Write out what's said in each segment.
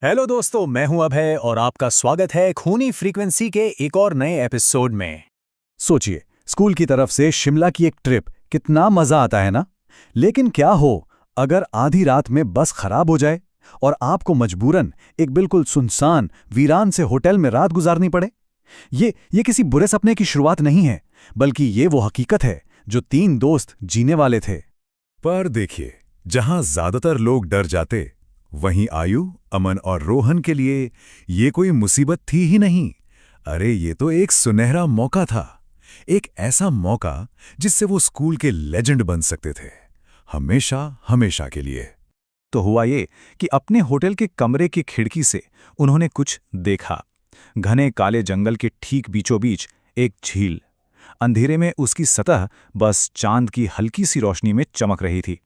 Hello दोस्तों, मैं हूं अभय और आपका स्वागत है खूनी फ्रीक्वेंसी के एक और नए एपिसोड में। सोचिए, स्कूल की तरफ से शिमला की एक ट्रिप, कितना मजा आता है ना। लेकिन क्या हो अगर आधी रात में बस खराब हो जाए और आपको मजबूरन एक बिल्कुल सुनसान वीरान से होटल में रात गुजारनी पड़े। ये किसी बुरे सपने की शुरुआत नहीं है, बल्कि ये वो हकीकत है जो तीन दोस्त जीने वाले थे। पर देखिए, जहां ज्यादातर लोग डर जाते, वहीं आयु, अमन और रोहन के लिए ये कोई मुसीबत थी ही नहीं। अरे ये तो एक सुनहरा मौका था। एक ऐसा मौका जिससे वो स्कूल के लेजेंड बन सकते थे, हमेशा हमेशा के लिए। तो हुआ ये कि अपने होटल के कमरे की खिड़की से उन्होंने कुछ देखा। घने काले जंगल के ठीक बीचों बीच एक झील। अंधेरे में उसकी सतह बस चांद की हल्की सी रोशनी में चमक रही थी।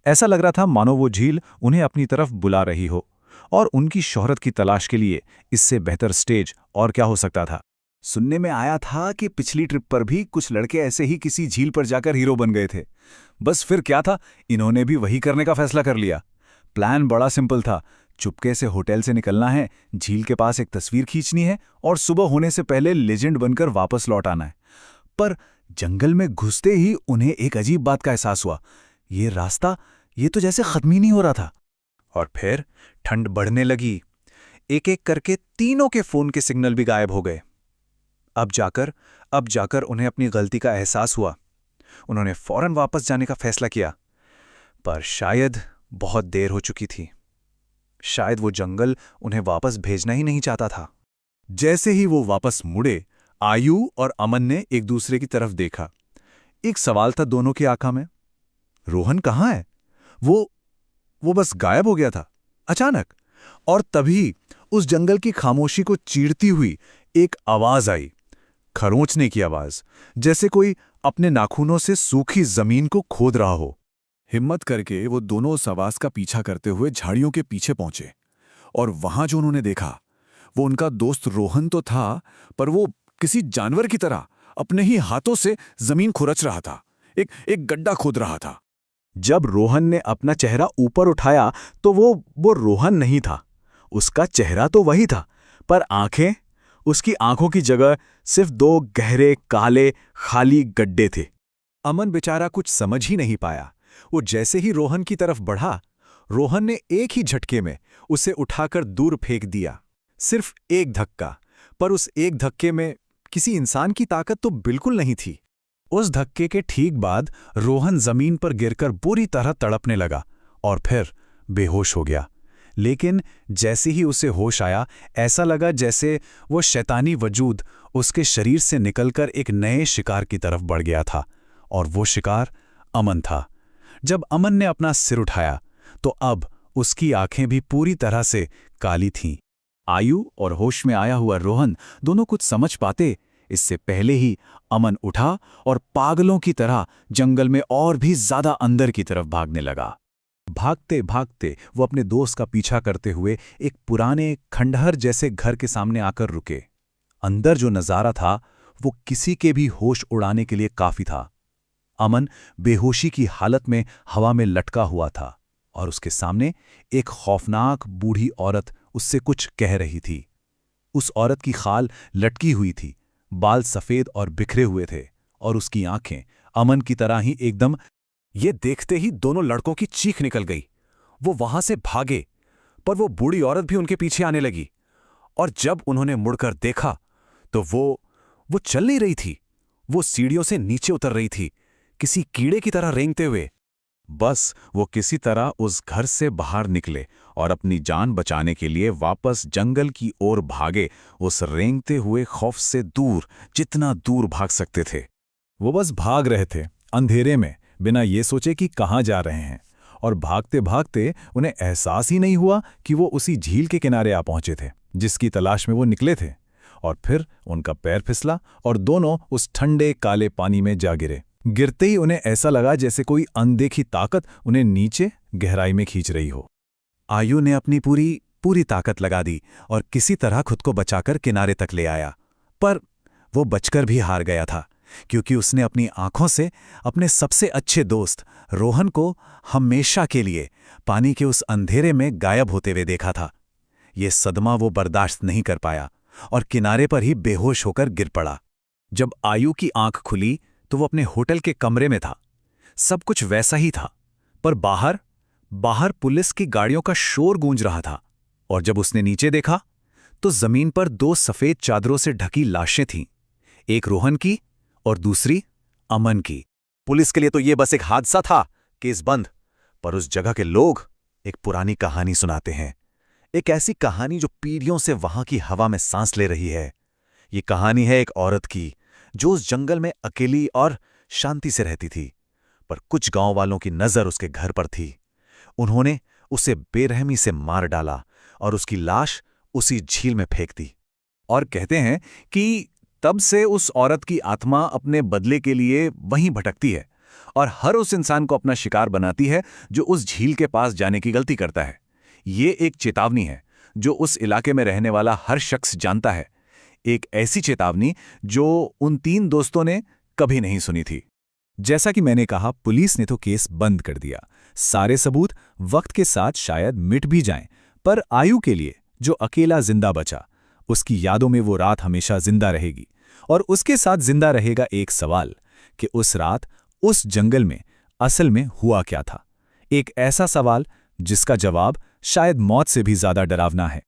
ऐसा लग रहा था मानो वो झील उन्हें अपनी तरफ बुला रही हो। और उनकी शोहरत की तलाश के लिए इससे बेहतर स्टेज और क्या हो सकता था। सुनने में आया था कि पिछली ट्रिप पर भी कुछ लड़के ऐसे ही किसी झील पर जाकर हीरो बन गए थे। बस फिर क्या था, इन्होंने भी वही करने का फैसला कर लिया। प्लान बड़ा सिंपल था। चुपके से होटल से निकलना है, झील के पास एक तस्वीर खींचनी है और सुबह होने से पहले लेजेंड बनकर वापस लौट आना है। पर जंगल में घुसते ही उन्हें एक अजीब बात का एहसास हुआ। ये रास्ता, ये तो जैसे खत्म ही नहीं हो रहा था। और फिर ठंड बढ़ने लगी। एक एक करके तीनों के फोन के सिग्नल भी गायब हो गए। अब जाकर उन्हें अपनी गलती का एहसास हुआ। उन्होंने फौरन वापस जाने का फैसला किया। पर शायद बहुत देर हो चुकी थी। शायद वो जंगल उन्हें वापस भेजना ही नहीं चाहता था। जैसे ही वो वापस मुड़े, आयु और अमन ने एक दूसरे की तरफ देखा। एक सवाल था दोनों की आंखों में। रोहन कहाँ है? वो बस गायब हो गया था अचानक। और तभी उस जंगल की खामोशी को चीरती हुई एक आवाज आई, खरोंचने की आवाज, जैसे कोई अपने नाखूनों से सूखी जमीन को खोद रहा हो। हिम्मत करके वो दोनों उस आवाज का पीछा करते हुए झाड़ियों के पीछे पहुंचे। और वहां जो उन्होंने देखा, वो उनका दोस्त रोहन तो था, पर वो किसी जानवर की तरह अपने ही हाथों से जमीन खुरच रहा था, एक गड्ढा खोद रहा था। जब रोहन ने अपना चेहरा ऊपर उठाया तो वो रोहन नहीं था। उसका चेहरा तो वही था, पर आंखें, उसकी आंखों की जगह सिर्फ दो गहरे काले खाली गड्ढे थे। अमन बेचारा कुछ समझ ही नहीं पाया। वो जैसे ही रोहन की तरफ बढ़ा, रोहन ने एक ही झटके में उसे उठाकर दूर फेंक दिया। सिर्फ एक धक्का, पर उस एक धक्के में किसी इंसान की ताकत तो बिल्कुल नहीं थी। उस धक्के के ठीक बाद रोहन जमीन पर गिरकर बुरी तरह तड़पने लगा और फिर बेहोश हो गया। लेकिन जैसे ही उसे होश आया, ऐसा लगा जैसे वो शैतानी वजूद उसके शरीर से निकलकर एक नए शिकार की तरफ बढ़ गया था। और वो शिकार अमन था। जब अमन ने अपना सिर उठाया तो अब उसकी आंखें भी पूरी तरह से काली थीं। आयु और होश में आया हुआ रोहन दोनों कुछ समझ पाते इससे पहले ही अमन उठा और पागलों की तरह जंगल में और भी ज्यादा अंदर की तरफ भागने लगा। भागते भागते वो अपने दोस्त का पीछा करते हुए एक पुराने खंडहर जैसे घर के सामने आकर रुके। अंदर जो नजारा था वो किसी के भी होश उड़ाने के लिए काफी था। अमन बेहोशी की हालत में हवा में लटका हुआ था और उसके सामने एक खौफनाक बूढ़ी औरत उससे कुछ कह रही थी। उस औरत की खाल लटकी हुई थी, बाल सफेद और बिखरे हुए थे और उसकी आंखें अमन की तरह ही एकदम। ये देखते ही दोनों लड़कों की चीख निकल गई। वो वहां से भागे, पर वो बूढ़ी औरत भी उनके पीछे आने लगी। और जब उन्होंने मुड़कर देखा तो वो चल नहीं रही थी। वो सीढ़ियों से नीचे उतर रही थी, किसी कीड़े की तरह रेंगते हुए। बस वो किसी तरह उस घर से बाहर निकले और अपनी जान बचाने के लिए वापस जंगल की ओर भागे, उस रेंगते हुए खौफ से दूर, जितना दूर भाग सकते थे। वो बस भाग रहे थे अंधेरे में, बिना ये सोचे कि कहाँ जा रहे हैं। और भागते भागते उन्हें एहसास ही नहीं हुआ कि वो उसी झील के किनारे आ पहुंचे थे जिसकी तलाश में वो निकले थे। और फिर उनका पैर फिसला और दोनों उस ठंडे काले पानी में जा गिरे। गिरते ही उन्हें ऐसा लगा जैसे कोई अनदेखी ताकत उन्हें नीचे गहराई में खींच रही हो। आयु ने अपनी पूरी ताकत लगा दी और किसी तरह खुद को बचाकर किनारे तक ले आया। पर वो बचकर भी हार गया था, क्योंकि उसने अपनी आंखों से अपने सबसे अच्छे दोस्त रोहन को हमेशा के लिए पानी के उस अंधेरे में गायब होते हुए देखा था। ये सदमा वो बर्दाश्त नहीं कर पाया और किनारे पर ही बेहोश होकर गिर पड़ा। जब आयु की आंख खुली तो वो अपने होटल के कमरे में था। सब कुछ वैसा ही था, पर बाहर पुलिस की गाड़ियों का शोर गूंज रहा था। और जब उसने नीचे देखा तो जमीन पर 2 सफेद चादरों से ढकी लाशें थीं, एक रोहन की और दूसरी अमन की। पुलिस के लिए तो ये बस एक हादसा था, केस बंद। पर उस जगह के लोग एक पुरानी कहानी सुनाते हैं, एक ऐसी कहानी जो पीढ़ियों से वहां की हवा में सांस ले रही है। ये कहानी है एक औरत की जो उस जंगल में अकेली और शांति से रहती थी, पर कुछ गांव वालों की नजर उसके घर पर थी। उन्होंने उसे बेरहमी से मार डाला और उसकी लाश उसी झील में फेंक दी। और कहते हैं कि तब से उस औरत की आत्मा अपने बदले के लिए वहीं भटकती है और हर उस इंसान को अपना शिकार बनाती है जो उस झील के पास जाने की गलती करता है। ये एक चेतावनी है जो उस इलाके में रहने वाला हर शख्स जानता है, एक ऐसी चेतावनी जो उन 3 दोस्तों ने कभी नहीं सुनी थी। जैसा कि मैंने कहा, पुलिस ने तो केस बंद कर दिया। सारे सबूत वक्त के साथ शायद मिट भी जाएं, पर आयु के लिए, जो अकेला जिंदा बचा, उसकी यादों में वो रात हमेशा जिंदा रहेगी। और उसके साथ जिंदा रहेगा एक सवाल कि उस रात उस जंगल में असल में हुआ क्या था। एक ऐसा सवाल जिसका जवाब शायद मौत से भी ज्यादा डरावना है।